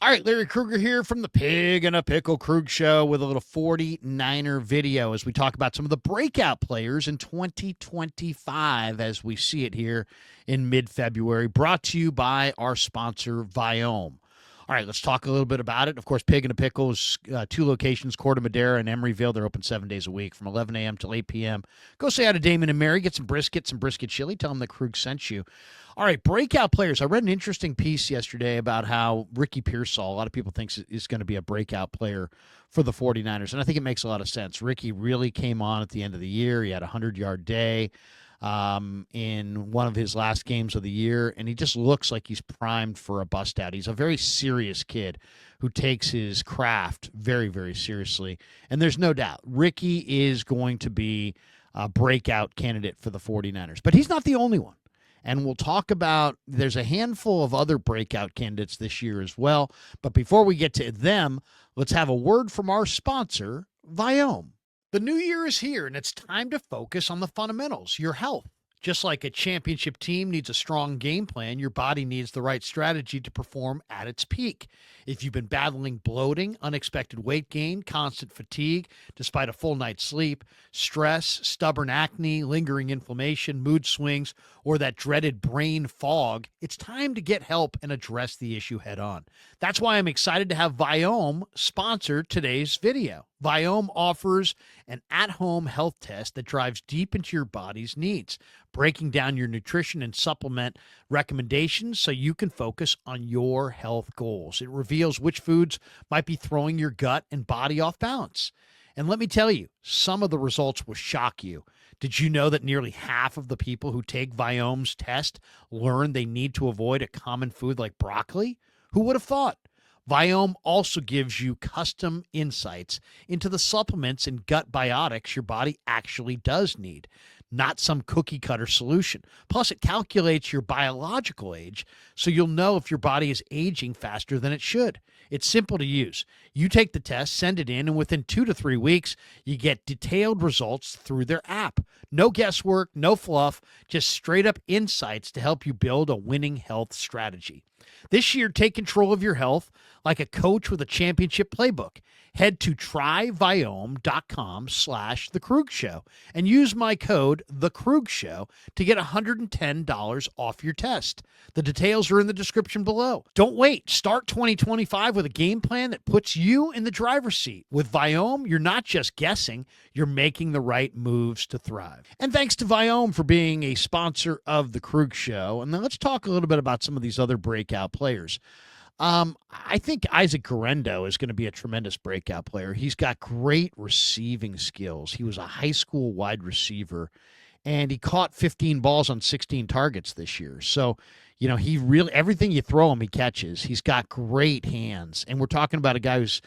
All right, Larry Krueger here from the Pig and a Pickle Krug Show with a little 49er video as we talk about some of the breakout players in 2025 as we see it here in mid-February, brought to you by our sponsor, Viome. All right, let's talk a little bit about it. Of course, Pig and a Pickle is two locations, Corte Madera and Emeryville. They're open 7 days a week from 11 a.m. till 8 p.m. Go say hi to Damon and Mary, get some brisket chili. Tell them that Krug sent you. All right, breakout players. I read an interesting piece yesterday about how Ricky Pearsall, a lot of people think is going to be a breakout player for the 49ers, and I think it makes a lot of sense. Ricky really came on at the end of the year. He had a 100-yard day in one of his last games of the year, and he just looks like he's primed for a bust out. He's a very serious kid who takes his craft very, very seriously, and there's no doubt Ricky is going to be a breakout candidate for the 49ers, but he's not the only one. And we'll talk about, there's a handful of other breakout candidates this year as well. But before we get to them, let's have a word from our sponsor, Viome. The new year is here, and it's time to focus on the fundamentals, your health. Just like a championship team needs a strong game plan, your body needs the right strategy to perform at its peak. If you've been battling bloating, unexpected weight gain, constant fatigue despite a full night's sleep, stress, stubborn acne, lingering inflammation, mood swings, or that dreaded brain fog, it's time to get help and address the issue head on. That's why I'm excited to have Viome sponsor today's video. Viome offers an at-home health test that drives deep into your body's needs, breaking down your nutrition and supplement recommendations so you can focus on your health goals. It reveals which foods might be throwing your gut and body off balance. And let me tell you, some of the results will shock you. Did you know that nearly half of the people who take Viome's test learn they need to avoid a common food like broccoli? Who would have thought? Viome also gives you custom insights into the supplements and gut biotics your body actually does need, not some cookie cutter solution. Plus, it calculates your biological age so you'll know if your body is aging faster than it should. It's simple to use. You take the test, send it in, and within 2 to 3 weeks, you get detailed results through their app. No guesswork, no fluff, just straight up insights to help you build a winning health strategy. This year, take control of your health like a coach with a championship playbook. Head to tryviome.com/The Krug Show and use my code The Krug Show to get $110 off your test. The details are in the description below. Don't wait. Start 2025 with a game plan that puts you in the driver's seat. With Viome, you're not just guessing, you're making the right moves to thrive. And thanks to Viome for being a sponsor of The Krug Show. And then let's talk a little bit about some of these other breakout players. I think Isaac Guerendo is going to be a tremendous breakout player. He's got great receiving skills. He was a high school wide receiver, and he caught 15 balls on 16 targets this year. So, he really, everything you throw him, he catches. He's got great hands. And we're talking about a guy who's,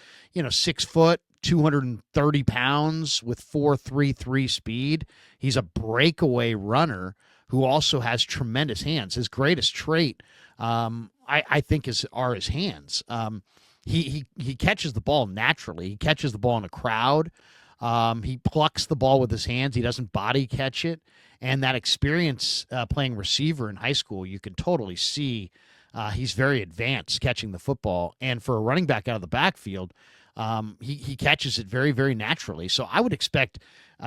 6 foot, 230 pounds with 4.33 speed. He's a breakaway runner who also has tremendous hands. His greatest trait, I think, are his hands. He catches the ball naturally. He catches the ball in a crowd. He plucks the ball with his hands. He doesn't body catch it. And that experience playing receiver in high school, you can totally see he's very advanced catching the football. And for a running back out of the backfield, he catches it very, very naturally. So I would expect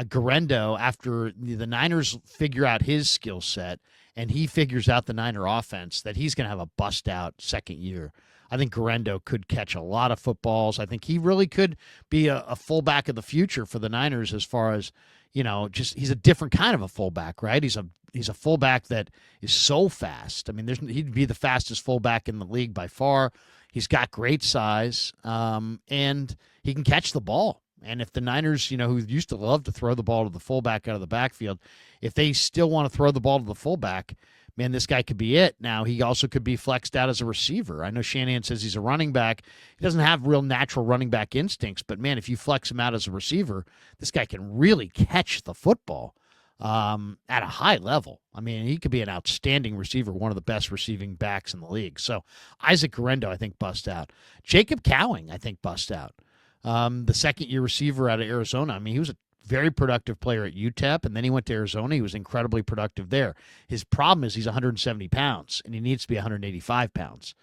Guerendo, after the Niners figure out his skill set and he figures out the Niner offense, that he's going to have a bust-out second year. I think Guerendo could catch a lot of footballs. I think he really could be a fullback of the future for the Niners as far as, he's a different kind of a fullback, right? He's a fullback that is so fast. I mean, he'd be the fastest fullback in the league by far. He's got great size, and he can catch the ball. And if the Niners, who used to love to throw the ball to the fullback out of the backfield, if they still want to throw the ball to the fullback, man, this guy could be it. Now, he also could be flexed out as a receiver. I know Shanahan says he's a running back. He doesn't have real natural running back instincts, but, man, if you flex him out as a receiver, this guy can really catch the football at a high level. I mean, he could be an outstanding receiver, one of the best receiving backs in the league. So Isaac Guerendo, I think, bust out. Jacob Cowing, I think, bust out. The second-year receiver out of Arizona. I mean, he was a very productive player at UTEP, and then he went to Arizona. He was incredibly productive there. His problem is he's 170 pounds, and he needs to be 185 pounds.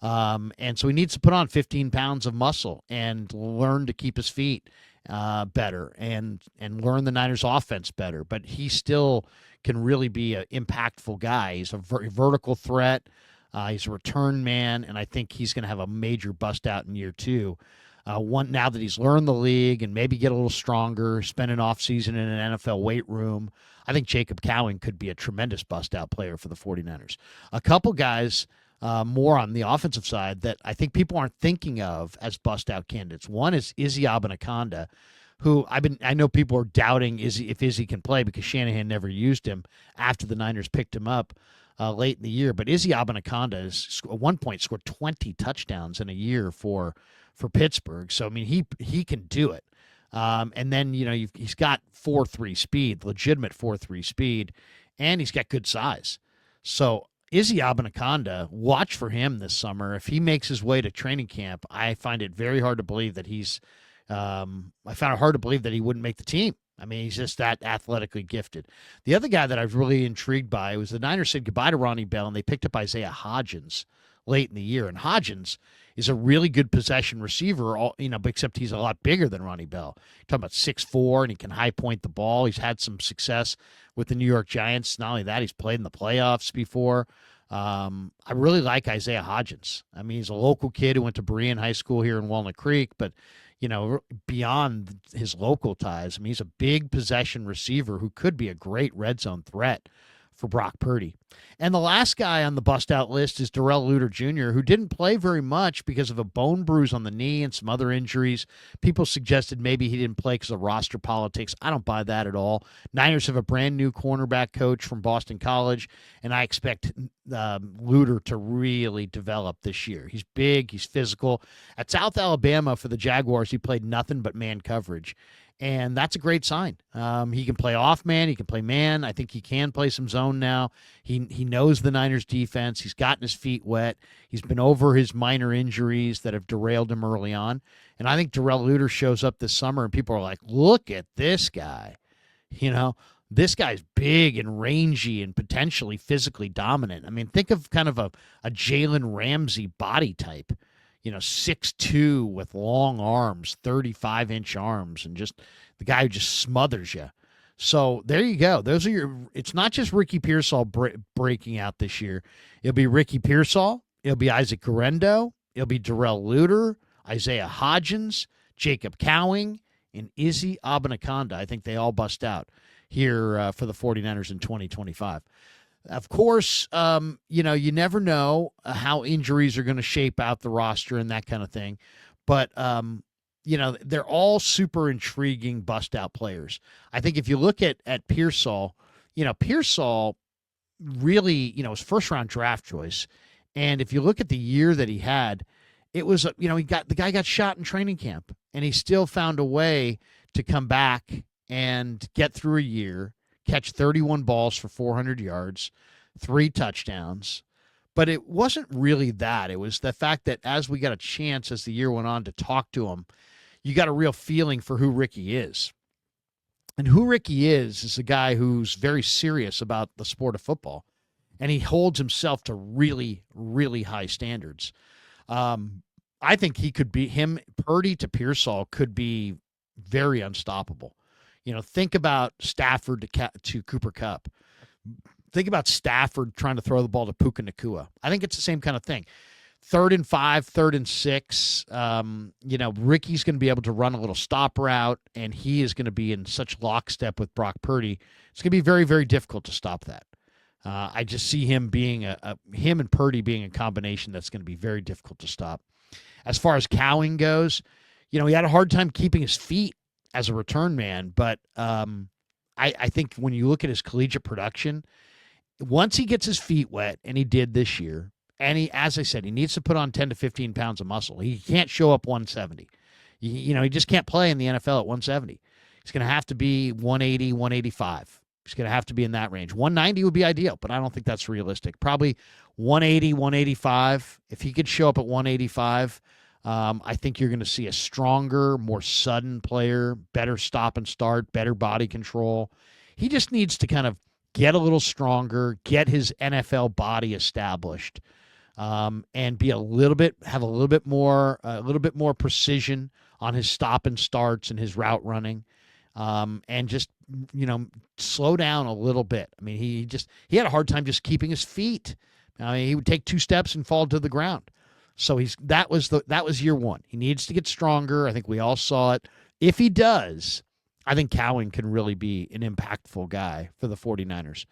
And so he needs to put on 15 pounds of muscle and learn to keep his feet better and learn the Niners offense better. But he still can really be an impactful guy. He's a vertical threat. He's a return man, and I think he's going to have a major bust out in year two. Now that he's learned the league and maybe get a little stronger, spend an offseason in an NFL weight room, I think Jacob Cowing could be a tremendous bust out player for the 49ers. A couple guys more on the offensive side that I think people aren't thinking of as bust out candidates. One is Izzy Abanaconda, who I know people are doubting if Izzy can play because Shanahan never used him after the Niners picked him up late in the year. But Izzy Abanaconda has at one point scored 20 touchdowns in a year for Pittsburgh. So I mean he can do it. And then he's got 4.3 speed, legitimate 4.3 speed, and he's got good size. So Izzy Abanaconda, watch for him this summer. If he makes his way to training camp, I find it very hard to believe that I found it hard to believe that he wouldn't make the team. I mean, he's just that athletically gifted. The other guy that I was really intrigued by was the Niners said goodbye to Ronnie Bell, and they picked up Isaiah Hodgins late in the year. And Hodgins is a really good possession receiver, except he's a lot bigger than Ronnie Bell. You're talking about 6'4", and he can high point the ball. He's had some success with the New York Giants. Not only that, he's played in the playoffs before. I really like Isaiah Hodgins. I mean, he's a local kid who went to Berean High School here in Walnut Creek, but beyond his local ties, I mean, he's a big possession receiver who could be a great red zone threat for Brock Purdy. And the last guy on the bust-out list is Darrell Luter Jr., who didn't play very much because of a bone bruise on the knee and some other injuries. People suggested maybe he didn't play because of roster politics. I don't buy that at all. Niners have a brand-new cornerback coach from Boston College, and I expect Luter to really develop this year. He's big. He's physical. At South Alabama for the Jaguars, he played nothing but man coverage. And that's a great sign. He can play off man. He can play man. I think he can play some zone now. He knows the Niners defense. He's gotten his feet wet. He's been over his minor injuries that have derailed him early on. And I think Darrell Luter shows up this summer and people are like, look at this guy. This guy's big and rangy and potentially physically dominant. I mean, think of kind of a Jalen Ramsey body type. 6'2" with long arms, 35-inch arms, and just the guy who just smothers you. So there you go. Those are it's not just Ricky Pearsall breaking out this year. It'll be Ricky Pearsall. It'll be Isaac Guerendo. It'll be Darrell Luter, Isaiah Hodgins, Jacob Cowing, and Izzy Abanaconda. I think they all bust out here for the 49ers in 2025. Of course, you never know how injuries are going to shape out the roster and that kind of thing. But, they're all super intriguing bust-out players. I think if you look at Pearsall, Pearsall really, was first-round draft choice. And if you look at the year that he had, it was, the guy got shot in training camp, and he still found a way to come back and get through a year, catch 31 balls for 400 yards, 3 touchdowns. But it wasn't really that. It was the fact that as we got a chance as the year went on to talk to him, you got a real feeling for who Ricky is. And who Ricky is a guy who's very serious about the sport of football. And he holds himself to really, really high standards. I think he could be, Purdy to Pearsall could be very unstoppable. Think about Stafford to Cooper Kupp. Think about Stafford trying to throw the ball to Puka Nacua. I think it's the same kind of thing. 3rd and 5, 3rd and 6. Ricky's going to be able to run a little stop route, and he is going to be in such lockstep with Brock Purdy. It's going to be very, very difficult to stop that. I just see him being him and Purdy being a combination that's going to be very difficult to stop. As far as Cowing goes, he had a hard time keeping his feet as a return man, but I think when you look at his collegiate production, once he gets his feet wet, and he did this year, and as I said, he needs to put on 10 to 15 pounds of muscle. He can't show up 170. He just can't play in the NFL at 170. He's going to have to be 180, 185. He's going to have to be in that range. 190 would be ideal, but I don't think that's realistic. Probably 180, 185. If he could show up at 185, I think you're going to see a stronger, more sudden player, better stop and start, better body control. He just needs to kind of get a little stronger, get his NFL body established. and be have a little bit more precision on his stop and starts and his route running, and just slow down a little bit. I mean, he had a hard time just keeping his feet. I mean, he would take 2 steps and fall to the ground. So that was year one. He needs to get stronger. I think we all saw it. If he does, I think Cowan can really be an impactful guy for the 49ers.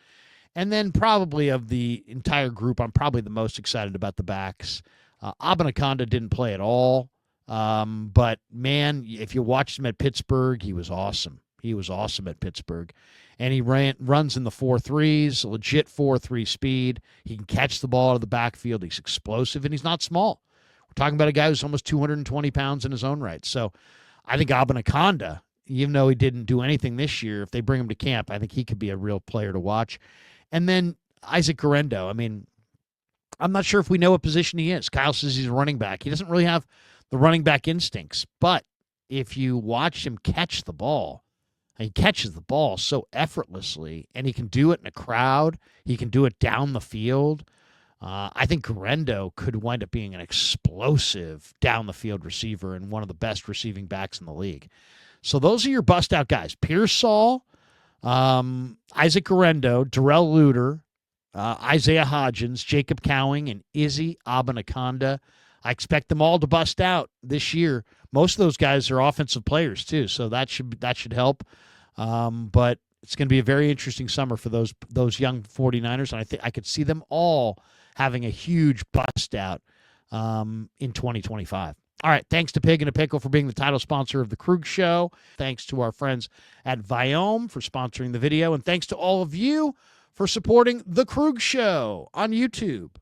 And then probably of the entire group, I'm probably the most excited about the backs. Abanaconda didn't play at all. But, man, if you watched him at Pittsburgh, he was awesome. He was awesome at Pittsburgh. And he runs in the 4.3s, legit 4.3 speed. He can catch the ball out of the backfield. He's explosive, and he's not small. We're talking about a guy who's almost 220 pounds in his own right. So I think Abanaconda, even though he didn't do anything this year, if they bring him to camp, I think he could be a real player to watch. And then Isaac Guerendo, I mean, I'm not sure if we know what position he is. Kyle says he's a running back. He doesn't really have the running back instincts. But if you watch him catch the ball, he catches the ball so effortlessly, and he can do it in a crowd. He can do it down the field. I think Guerendo could wind up being an explosive down-the-field receiver and one of the best receiving backs in the league. So those are your bust-out guys. Pearsall, Isaac Guerendo, Darrell Luter, Isaiah Hodgins, Jacob Cowing, and Izzy Abanaconda. I expect them all to bust out this year. Most of those guys are offensive players too, so that should help. But it's going to be a very interesting summer for those young 49ers, and I think I could see them all having a huge bust out in 2025. All right, thanks to Pig and a Pickle for being the title sponsor of the Krug Show. Thanks to our friends at Viome for sponsoring the video, and thanks to all of you for supporting the Krug Show on YouTube.